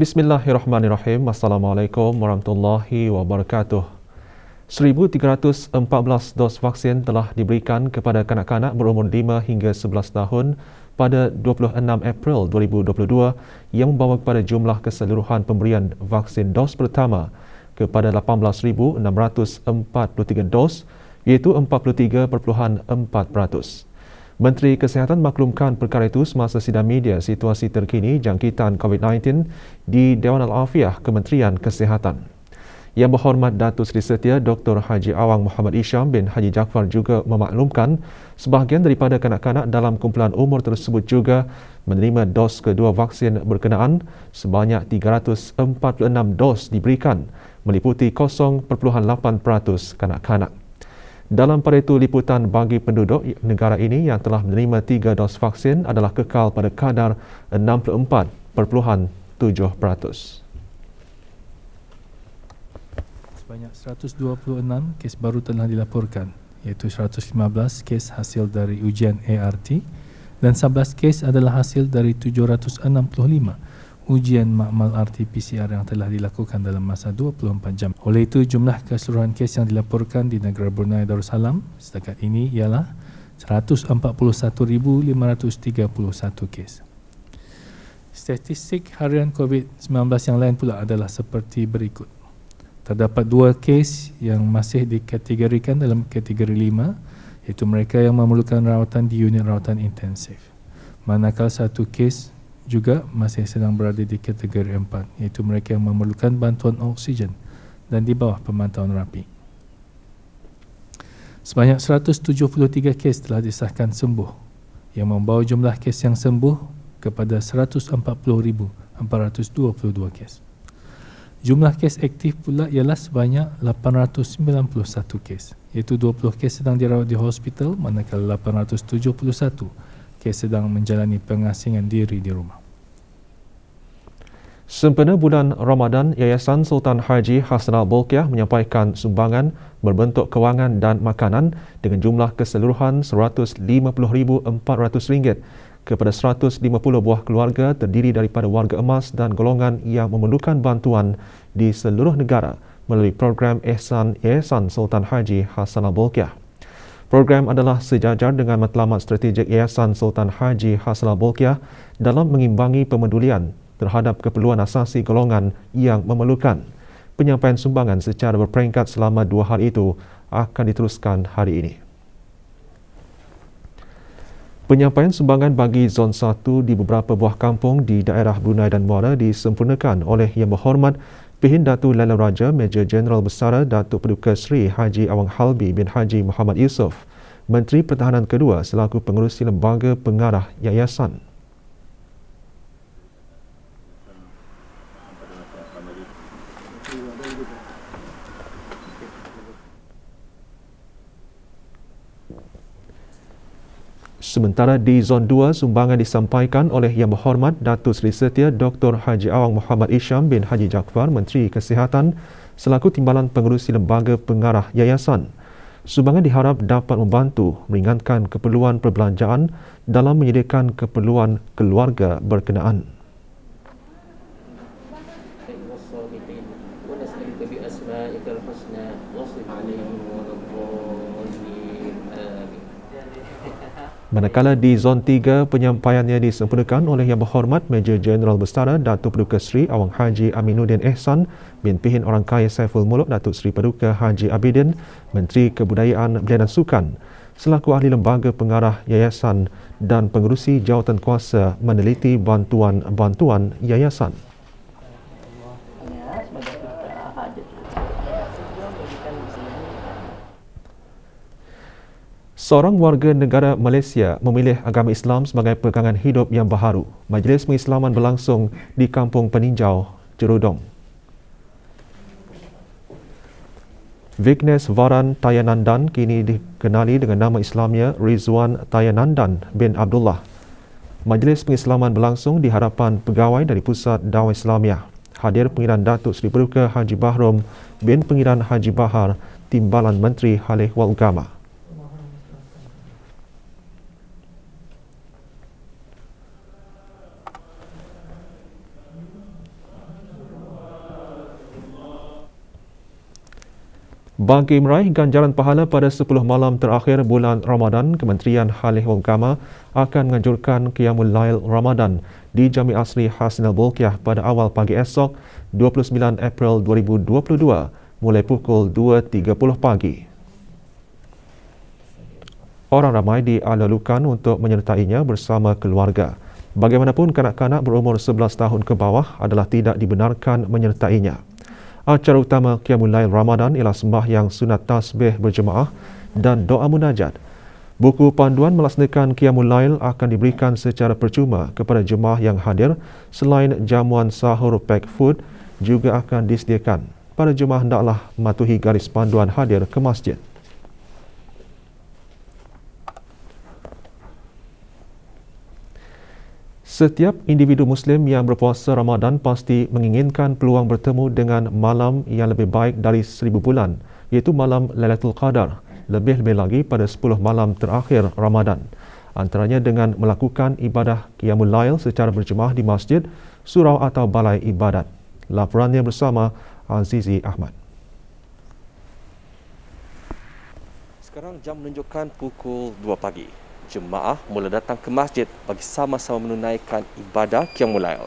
Bismillahirrahmanirrahim. Assalamualaikum warahmatullahi wabarakatuh. 1,314 dos vaksin telah diberikan kepada kanak-kanak berumur 5 hingga 11 tahun pada 26 April 2022 yang membawa kepada jumlah keseluruhan pemberian vaksin dos pertama kepada 18,643 dos, iaitu 43.4%. Menteri Kesihatan maklumkan perkara itu semasa sidang media situasi terkini jangkitan COVID-19 di Dewan Al-Afiah Kementerian Kesihatan. Yang Berhormat Datuk Seri Setia Dr. Haji Awang Muhammad Isham bin Haji Jaafar juga memaklumkan sebahagian daripada kanak-kanak dalam kumpulan umur tersebut juga menerima dos kedua vaksin berkenaan. Sebanyak 346 dos diberikan, meliputi 0.8% kanak-kanak. Dalam pada itu, liputan bagi penduduk negara ini yang telah menerima 3 dos vaksin adalah kekal pada kadar 64.7%. Sebanyak 126 kes baru telah dilaporkan, iaitu 115 kes hasil dari ujian ART dan 11 kes adalah hasil dari 765 ujian makmal RT-PCR yang telah dilakukan dalam masa 24 jam. Oleh itu, jumlah keseluruhan kes yang dilaporkan di negara Brunei Darussalam setakat ini ialah 141,531 kes. Statistik harian COVID-19 yang lain pula adalah seperti berikut. Terdapat 2 kes yang masih dikategorikan dalam kategori 5, iaitu mereka yang memerlukan rawatan di unit rawatan intensif. Manakala 1 kes juga masih sedang berada di kategori 4, iaitu mereka yang memerlukan bantuan oksigen dan di bawah pemantauan rapi. Sebanyak 173 kes telah disahkan sembuh, yang membawa jumlah kes yang sembuh kepada 140,422 kes. Jumlah kes aktif pula ialah sebanyak 891 kes, iaitu 20 kes sedang dirawat di hospital, manakala 871 kes sedang menjalani pengasingan diri di rumah. Sempena bulan Ramadan, Yayasan Sultan Haji Hassanal Bolkiah menyampaikan sumbangan berbentuk kewangan dan makanan dengan jumlah keseluruhan RM150,400 kepada 150 buah keluarga terdiri daripada warga emas dan golongan yang memerlukan bantuan di seluruh negara melalui program Ihsan Yayasan Sultan Haji Hassanal Bolkiah. Program adalah sejajar dengan matlamat strategik Yayasan Sultan Haji Hassanal Bolkiah dalam mengimbangi pemedulian terhadap keperluan asasi golongan yang memerlukan. Penyampaian sumbangan secara berperingkat selama 2 hari itu akan diteruskan hari ini. Penyampaian sumbangan bagi Zon 1 di beberapa buah kampung di daerah Brunei dan Muara disempurnakan oleh Yang Berhormat Pihin Datuk Laila Raja Major Jeneral Besar Datuk Paduka Seri Haji Awang Halbi bin Haji Muhammad Yusof, Menteri Pertahanan kedua selaku pengerusi lembaga pengarah yayasan. Sementara di Zon 2, sumbangan disampaikan oleh Yang Berhormat Datuk Seri Setia Dr. Haji Awang Muhammad Isham bin Haji Jaafar, Menteri Kesihatan, selaku Timbalan Pengerusi Lembaga Pengarah Yayasan. Sumbangan diharap dapat membantu meringankan keperluan perbelanjaan dalam menyediakan keperluan keluarga berkenaan. Manakala di Zon 3, penyampaiannya disempurnakan oleh Yang Berhormat Major Jeneral Besar Datuk Paduka Seri Awang Haji Aminuddin Ehsan bin Pihin Orang Kaya Saiful Muluk Datuk Seri Paduka Haji Abidin, Menteri Kebudayaan Belia dan Sukan, selaku ahli lembaga pengarah yayasan dan pengerusi jawatan kuasa meneliti bantuan-bantuan yayasan. Seorang warga negara Malaysia memilih agama Islam sebagai pegangan hidup yang baharu. Majlis pengislaman berlangsung di Kampung Peninjau, Jerudong. Vignesh Varan Tayanandan kini dikenali dengan nama Islamnya Rizwan Tayanandan bin Abdullah. Majlis pengislaman berlangsung di hadapan pegawai dari Pusat Dakwah Islamiah. Hadir Pengiran Datuk Seri Paduka Haji Bahrom bin Pengiran Haji Bahar, Timbalan Menteri Halih wal Agama. Bagi meraih ganjaran pahala pada 10 malam terakhir bulan Ramadan, Kementerian Halih Agama akan menganjurkan Qiyamul Lail Ramadan di Jami' Asri Hasnal Bolkiah pada awal pagi esok 29 April 2022 mulai pukul 2.30 pagi. Orang ramai dialulukan untuk menyertainya bersama keluarga. Bagaimanapun, kanak-kanak berumur 11 tahun ke bawah adalah tidak dibenarkan menyertainya. Acara utama Qiyamul Lail Ramadan ialah sembahyang sunat tasbih berjemaah dan doa munajat. Buku panduan melaksanakan Qiyamul Lail akan diberikan secara percuma kepada jemaah yang hadir. Selain jamuan sahur pack food juga akan disediakan. Para jemaah hendaklah mematuhi garis panduan hadir ke masjid. Setiap individu Muslim yang berpuasa Ramadan pasti menginginkan peluang bertemu dengan malam yang lebih baik dari 1000 bulan, iaitu malam Lailatul Qadar, lebih-lebih lagi pada 10 malam terakhir Ramadan. Antaranya dengan melakukan ibadah Qiyamul Lail secara berjemaah di masjid, surau atau balai ibadat. Laporannya bersama Azizi Ahmad. Sekarang jam menunjukkan pukul 2 pagi. Jemaah mula datang ke masjid bagi sama-sama menunaikan ibadah Qiyamul Lail.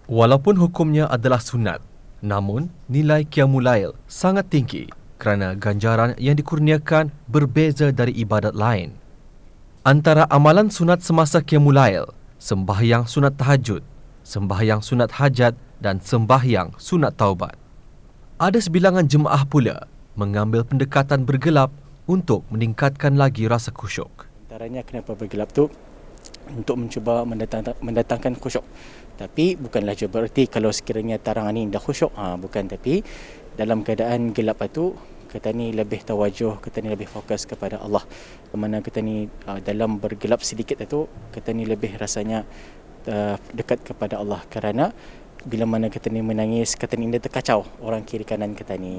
Walaupun hukumnya adalah sunat, namun nilai Qiyamul Lail sangat tinggi kerana ganjaran yang dikurniakan berbeza dari ibadat lain. Antara amalan sunat semasa Qiyamul Lail, sembahyang sunat tahajud, sembahyang sunat hajat dan sembahyang sunat taubat. Ada sebilangan jemaah pula mengambil pendekatan bergelap untuk meningkatkan lagi rasa khusyuk. Antaranya kenapa bergelap tu untuk mencuba mendatangkan khusyuk. Tapi bukanlah berarti kalau sekiranya tarangan ini dah khusyuk, bukan. Tapi dalam keadaan gelap itu, kita ni lebih tawajuh, kita ni lebih fokus kepada Allah. Mana kita ni dalam bergelap sedikit itu, kita ni lebih rasanya dekat kepada Allah. Kerana bila mana kita ni menangis, kita ni dah terkacau orang kiri kanan kita ni.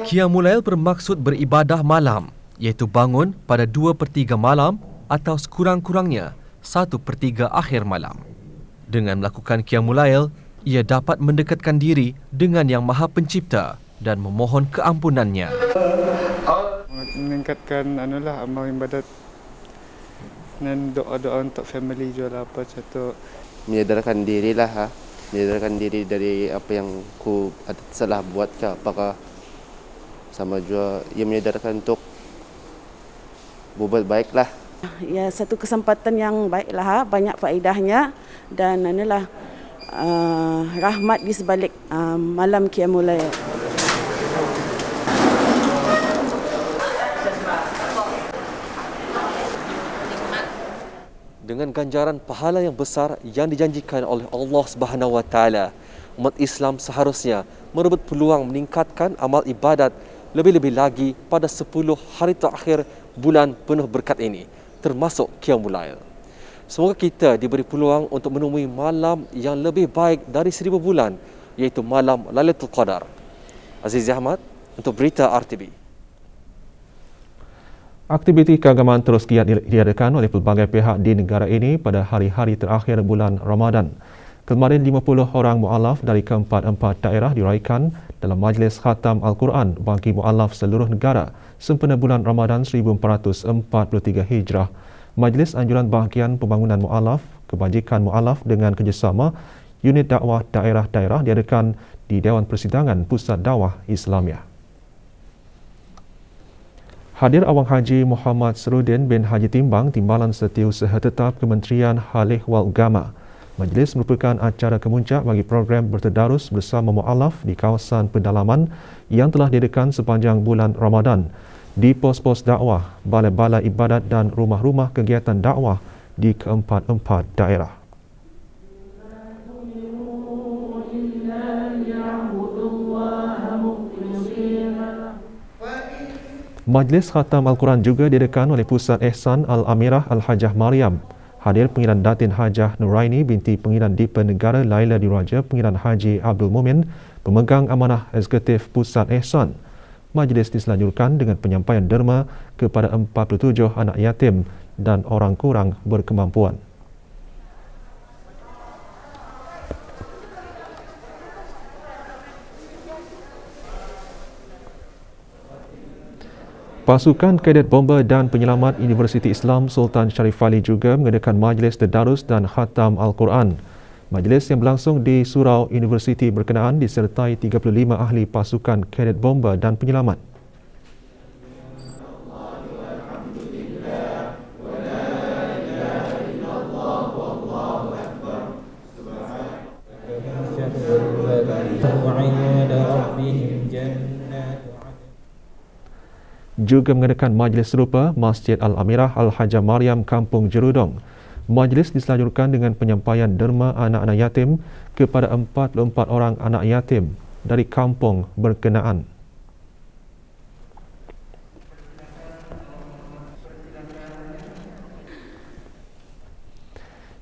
Qiyamul Lail bermaksud beribadah malam, iaitu bangun pada 2/3 malam atau sekurang-kurangnya 1/3 akhir malam. Dengan melakukan Qiyamul Lail, ia dapat mendekatkan diri dengan Yang Maha Pencipta dan memohon keampunannya. Meningkatkan amal ibadat dan doa-doa untuk family juga apa satu. Menyadarkan dirilah, menyadarkan diri dari apa yang ku salah buat ke apakah. Sama juga ia menyadarkan untuk berbuat baiklah. Ya, satu kesempatan yang baiklah, banyak faedahnya dan inilah rahmat di sebalik malam Qiyamul Lail. Dengan ganjaran pahala yang besar yang dijanjikan oleh Allah Subhanahu Wa Taala, umat Islam seharusnya merebut peluang meningkatkan amal ibadat lebih-lebih lagi pada 10 hari terakhir bulan penuh berkat ini, termasuk Qiyamul Lail. Semoga kita diberi peluang untuk menemui malam yang lebih baik dari 1000 bulan, iaitu malam Lailatul Qadar. Azizi Ahmad untuk Berita RTB. Aktiviti keagamaan terus giat diadakan oleh pelbagai pihak di negara ini pada hari-hari terakhir bulan Ramadan. Kemarin 50 orang mu'alaf dari ke-4 daerah diraikan dalam Majlis Khatam Al-Quran bagi mu'alaf seluruh negara sempena bulan Ramadan 1443 Hijrah. Majlis Anjuran Bahagian Pembangunan Mu'alaf, Kebajikan Mu'alaf dengan kerjasama Unit Dakwah Daerah-Daerah diadakan di Dewan Persidangan Pusat Dakwah Islamiah. Hadir Awang Haji Muhammad Serudin bin Haji Timbang, Timbalan Setiausaha Tetap Kementerian Halih Agama. Majlis merupakan acara kemuncak bagi program bertadarus bersama mu'alaf di kawasan pendalaman yang telah diadakan sepanjang bulan Ramadan di pos-pos dakwah, balai-balai ibadat dan rumah-rumah kegiatan dakwah di ke-4 daerah. Majlis Khatam Al-Quran juga diadakan oleh Pusat Ihsan Al-Amirah Al-Hajah Mariam. Hadir Pengiran Datin Hajah Nuraini binti Pengiran Dipa Negara Laila Diraja, Pengiran Haji Abdul Mumin, pemegang amanah eksekutif Pusat Ihsan. Majlis diselanjutkan dengan penyampaian derma kepada 47 anak yatim dan orang kurang berkemampuan. Pasukan Kadet Bomber dan Penyelamat Universiti Islam Sultan Sharif Ali juga mengadakan majlis tadarus dan khatam Al-Quran. Majlis yang berlangsung di surau universiti berkenaan disertai 35 ahli pasukan Kadet Bomber dan Penyelamat. Juga mengadakan majlis serupa Masjid Al-Amirah Al-Hajah Maryam Kampung Jerudong. Majlis diselanjutkan dengan penyampaian derma anak-anak yatim kepada 44 orang anak yatim dari kampung berkenaan.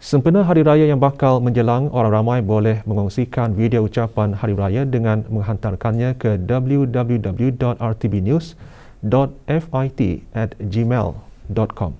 Sempena Hari Raya yang bakal menjelang, orang ramai boleh mengongsikan video ucapan Hari Raya dengan menghantarkannya ke www.rtbnews.fit@gmail.com.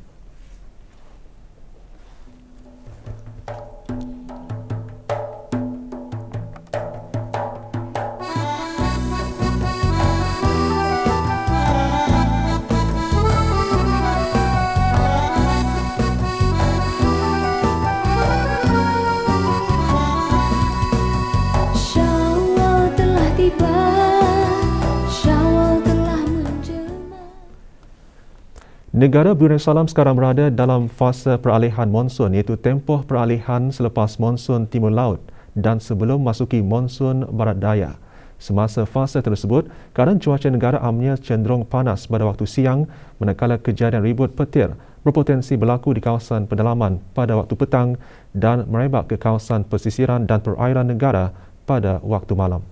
Negara Brunei Darussalam sekarang berada dalam fasa peralihan monsun, iaitu tempoh peralihan selepas monsun timur laut dan sebelum masuki monsun barat daya. Semasa fasa tersebut, keadaan cuaca negara amnya cenderung panas pada waktu siang, manakala kejadian ribut petir berpotensi berlaku di kawasan pedalaman pada waktu petang dan merebak ke kawasan pesisiran dan perairan negara pada waktu malam.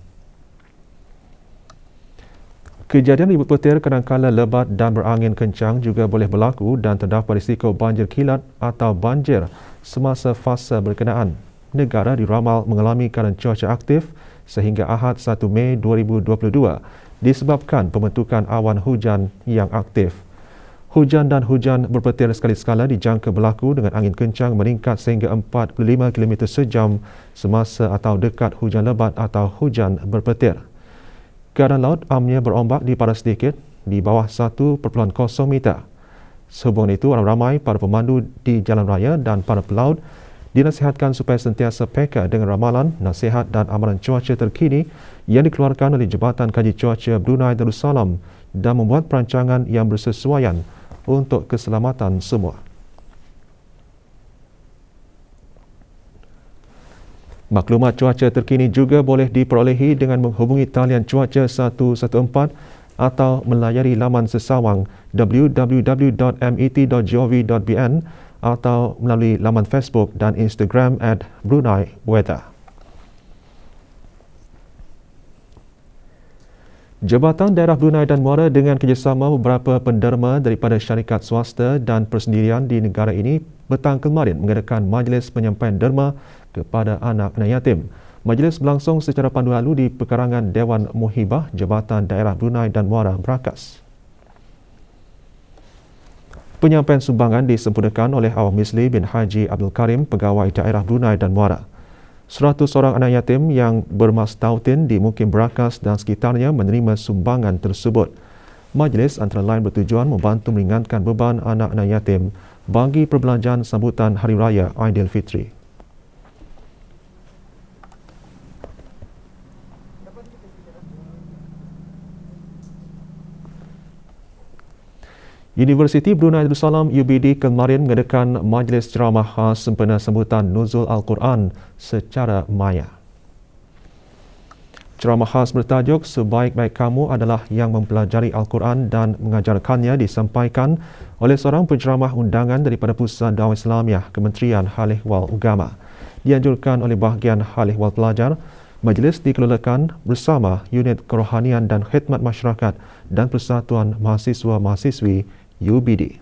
Kejadian ribut petir kadangkala lebat dan berangin kencang juga boleh berlaku dan terdapat risiko banjir kilat atau banjir semasa fasa berkenaan. Negara diramal mengalami keadaan cuaca aktif sehingga Ahad 1 Mei 2022 disebabkan pembentukan awan hujan yang aktif. Hujan dan hujan berpetir sekali-sekala dijangka berlaku dengan angin kencang meningkat sehingga 45 km sejam semasa atau dekat hujan lebat atau hujan berpetir. Keadaan laut amnya berombak di paras sedikit di bawah 1.0 meter. Sehubungan itu, orang ramai para pemandu di jalan raya dan para pelaut dinasihatkan supaya sentiasa peka dengan ramalan, nasihat dan amaran cuaca terkini yang dikeluarkan oleh Jabatan Kaji Cuaca Brunei Darussalam dan membuat perancangan yang bersesuaian untuk keselamatan semua. Maklumat cuaca terkini juga boleh diperolehi dengan menghubungi talian cuaca 114 atau melayari laman sesawang www.met.gov.bn atau melalui laman Facebook dan Instagram @BruneiWeather. Jabatan Daerah Brunei dan Muara dengan kerjasama beberapa penderma daripada syarikat swasta dan persendirian di negara ini petang kemarin mengadakan majlis penyampaian derma kepada anak-anak yatim. Majlis berlangsung secara pandu halu di pekarangan Dewan Muhibah Jabatan Daerah Brunei dan Muara Berakas. Penyampaian sumbangan disempurnakan oleh Awang Misli bin Haji Abdul Karim, Pegawai Daerah Brunei dan Muara. 100 orang anak yatim yang bermastautin di Mukim Berakas dan sekitarnya menerima sumbangan tersebut. Majlis antara lain bertujuan membantu meringankan beban anak-anak yatim bagi perbelanjaan sambutan Hari Raya Aidilfitri. Universiti Brunei Darussalam UBD kemarin mengadakan majlis ceramah khas sempena sambutan Nuzul Al-Quran secara maya. Ceramah khas bertajuk Sebaik-baik kamu adalah yang mempelajari Al-Quran dan mengajarkannya disampaikan oleh seorang penceramah undangan daripada Pusat Dakwah Islamiah Kementerian Hal Ehwal Agama. Dianjurkan oleh bahagian Hal Ehwal Pelajar. Majlis dikelolakan bersama Unit Kerohanian dan Khidmat Masyarakat dan Persatuan Mahasiswa-Mahasiswi UBD.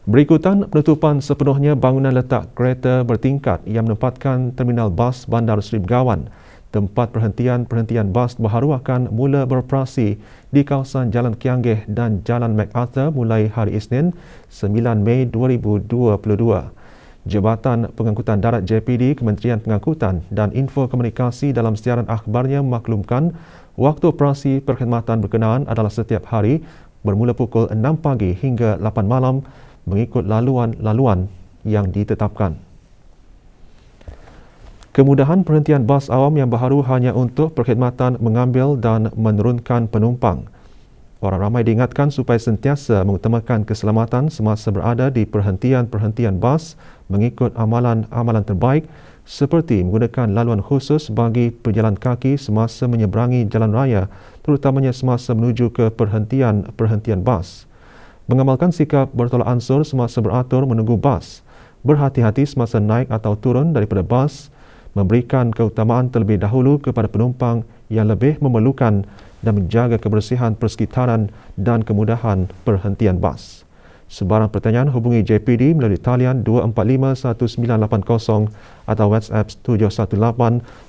Berikutan penutupan sepenuhnya bangunan letak kereta bertingkat yang menempatkan terminal bas Bandar Seri Begawan. Tempat perhentian bas baharu akan mula beroperasi di kawasan Jalan Kianggeh dan Jalan MacArthur mulai hari Isnin 9 Mei 2022. Jabatan Pengangkutan Darat JPD, Kementerian Pengangkutan dan Info Komunikasi dalam siaran akhbarnya memaklumkan waktu operasi perkhidmatan berkenaan adalah setiap hari bermula pukul 6 pagi hingga 8 malam mengikut laluan-laluan yang ditetapkan. Kemudahan perhentian bas awam yang baharu hanya untuk perkhidmatan mengambil dan menurunkan penumpang. Orang ramai diingatkan supaya sentiasa mengutamakan keselamatan semasa berada di perhentian-perhentian bas mengikut amalan-amalan terbaik seperti menggunakan laluan khusus bagi pejalan kaki semasa menyeberangi jalan raya, terutamanya semasa menuju ke perhentian-perhentian bas. Mengamalkan sikap bertolak ansur semasa beratur menunggu bas, berhati-hati semasa naik atau turun daripada bas, memberikan keutamaan terlebih dahulu kepada penumpang yang lebih memerlukan dan menjaga kebersihan persekitaran dan kemudahan perhentian bas. Sebarang pertanyaan hubungi JPD melalui talian 245-1980 atau WhatsApp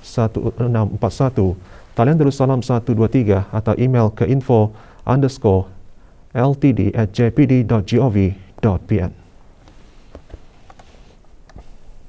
718-1641, talian Darussalam 123 atau email ke info_ltd@jpd.gov.pm.